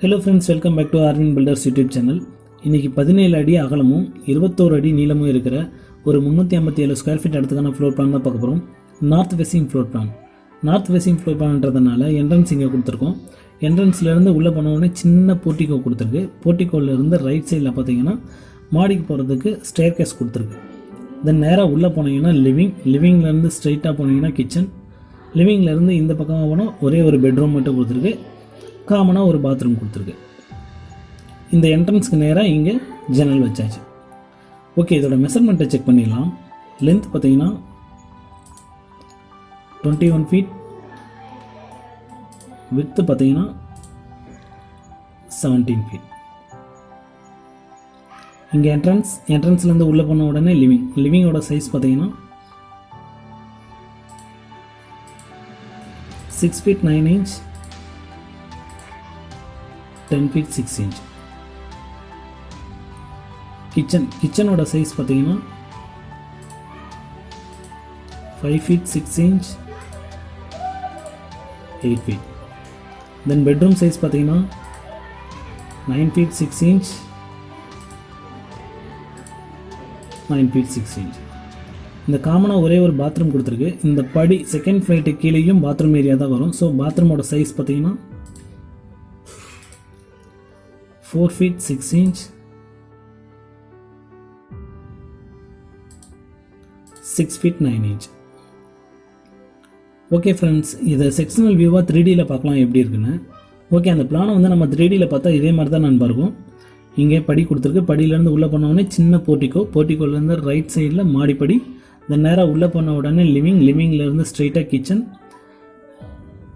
Hello friends, welcome back to Arvind Builders YouTube channel. இன்னைக்கு 17 அடி அகலமும் 21 அடி நீளமும் இருக்கிற ஒரு 357 ஸ்கொயர் ஃபீட் இடத்துக்கான ஃப்ளோர் பிளான் தான் பார்க்க போறோம். North facing floor plan. North facing floor பிளான்ன்றதனால என்ட்ரன்ஸ் இங்கே கொடுத்துருக்கோம். என்ட்ரன்ஸ்ல இருந்து உள்ள போன உடனே சின்ன போர்ட்டிகோ கொடுத்துருக்கு. போர்ட்டிகோல இருந்து ரைட் சைடில் பார்த்தீங்கன்னா மாடிக்கு போகிறதுக்கு ஸ்டேர் கேஸ் கொடுத்துருக்கு. தென் நேராக உள்ளே போனீங்கன்னா லிவிங்லேருந்து ஸ்ட்ரைட்டாக போனீங்கன்னா கிச்சன். லிவிங்லேருந்து இந்த பக்கமாக போனால் ஒரே ஒரு பெட்ரூம் மட்டும் கொடுத்துருக்கு. காமனாக ஒரு பாத்ரூம் கொடுத்துருக்கு. இந்த என்ட்ரன்ஸ்க்கு நேராக இங்கே ஜன்னல் வச்சாச்சு. ஓகே, இதோட மெஷர்மெண்ட்டை செக் பண்ணிடலாம். லென்த் பார்த்தீங்கன்னா 21 ஃபீட், வித்து பார்த்தீங்கன்னா 17 ஃபீட். இங்கே என்ட்ரன்ஸ்லேருந்து உள்ளே போன உடனே லிவிங்கோட சைஸ் பார்த்தீங்கன்னா 6 feet 9 inch, 10 feet 6 inch. கிச்சனோட size பார்த்தீங்கன்னா 5 feet 6 inch, 8 feet. தென் பெட்ரூம் சைஸ் பார்த்தீங்கன்னா 9 feet 6 inch, 9 feet 6 inch. இந்த காமனாக ஒரே ஒரு பாத்ரூம் கொடுத்துருக்கு. இந்த படி செகண்ட் ஃப்ளைட்டு கீழேயும் பாத்ரூம் ஏரியா தான் வரும். ஸோ பாத்ரூமோட சைஸ் பார்த்தீங்கன்னா 4 feet 6 inch, 6 feet 9 inch. Okay friends, இதை செக்ஷனல் வியூவாக 3Dயில் பார்க்கலாம் எப்படி இருக்குன்னு. ஓகே, அந்த பிளானை வந்து நம்ம 3Dயில் பார்த்தா இதே மாதிரி தான் நான் பார்க்கும். இங்கே படி கொடுத்துருக்கு. படியிலேருந்து உள்ளே போனவுடனே சின்ன போர்ட்டிகோலேருந்து ரைட் சைடில் மாடிப்படி. இந்த நேராக உள்ளே போன உடனே லிவிங்லேருந்து ஸ்ட்ரைட்டாக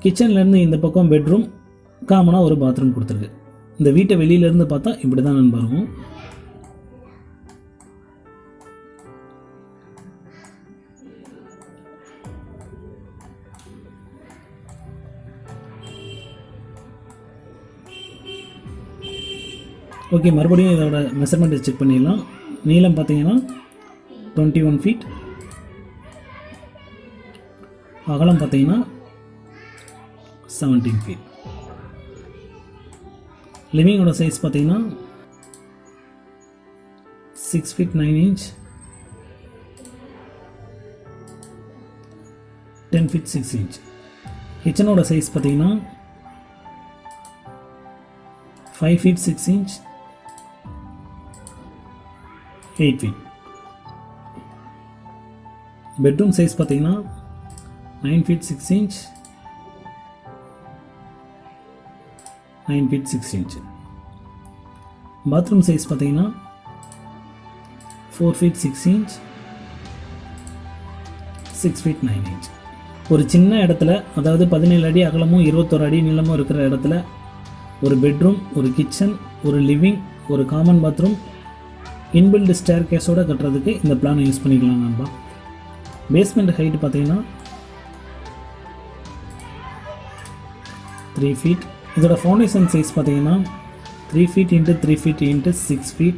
கிச்சன்லேருந்து இந்த பக்கம் பெட்ரூம், காமனாக ஒரு பாத்ரூம் கொடுத்துருக்கு. இந்த வீட்டை வெளியிலேருந்து பார்த்தா இப்படி தான் நான் பார்க்கும். ஓகே, மறுபடியும் இதோட மெஷர்மெண்ட்டை செக் பண்ணிடலாம். நீளம் பார்த்தீங்கன்னா 21 feet, அகலம் பார்த்தீங்கன்னா 17 feet. லிவிங்கோட சைஸ் பார்த்தீங்கன்னா 6 feet 9 inch, 10 feet 6 inch. கிச்சனோட size பார்த்தீங்கன்னா 5 feet 6 inch, 8 feet. Bedroom size பார்த்தீங்கன்னா 9 feet 6 inch, 9 feet 6 inch. Bathroom size பார்த்தீங்கன்னா 4 feet 6 inch, 6 feet 9 inch. ஒரு சின்ன இடத்துல, அதாவது 17 அடி அகலமும் 21 அடி நீளமும் இருக்கிற இடத்துல ஒரு பெட்ரூம், ஒரு கிச்சன், ஒரு லிவிங், ஒரு காமன் பாத்ரூம், இன்பில்டு ஸ்டேர் கேஸோடு கட்டுறதுக்கு இந்த பிளானை யூஸ் பண்ணிக்கலாம் நண்பா. பேஸ்மெண்ட் ஹைட் பார்த்தீங்கன்னா 3 feet. இதோட ஃபவுண்டேஷன் சைஸ் பார்த்தீங்கன்னா 3 feet into 3 feet into 6 feet,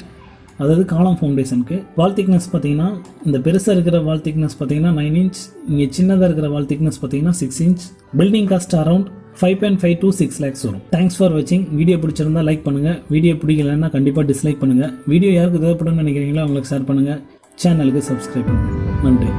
அதாவது காலம் ஃபவுண்டேஷனுக்கு. வால் திக்னஸ் பார்த்தீங்கன்னா இந்த பெருசாக இருக்கிற வால் திக்னஸ் பார்த்தீங்கன்னா 9 inch, இங்கே சின்னதாக இருக்கிற வால் திக்னஸ் பார்த்தீங்கன்னா 6 inch. Building cost around 5.5 to 6 lakhs வரும். தேங்க்ஸ் ஃபார் வாட்சிங். வீடியோ பிடிச்சிருந்தா லைக் பண்ணுங்கள். வீடியோ பிடிக்கலன்னா கண்டிப்பாக டிஸ்லைக் பண்ணுங்கள். வீடியோ யாருக்கு தேவைப்படும்னு நினைக்கிறீங்களோ அவங்களுக்கு ஷேர் பண்ணுங்கள். சேனலுக்கு சப்ஸ்கிரைப் பண்ணுங்கள். நன்றி.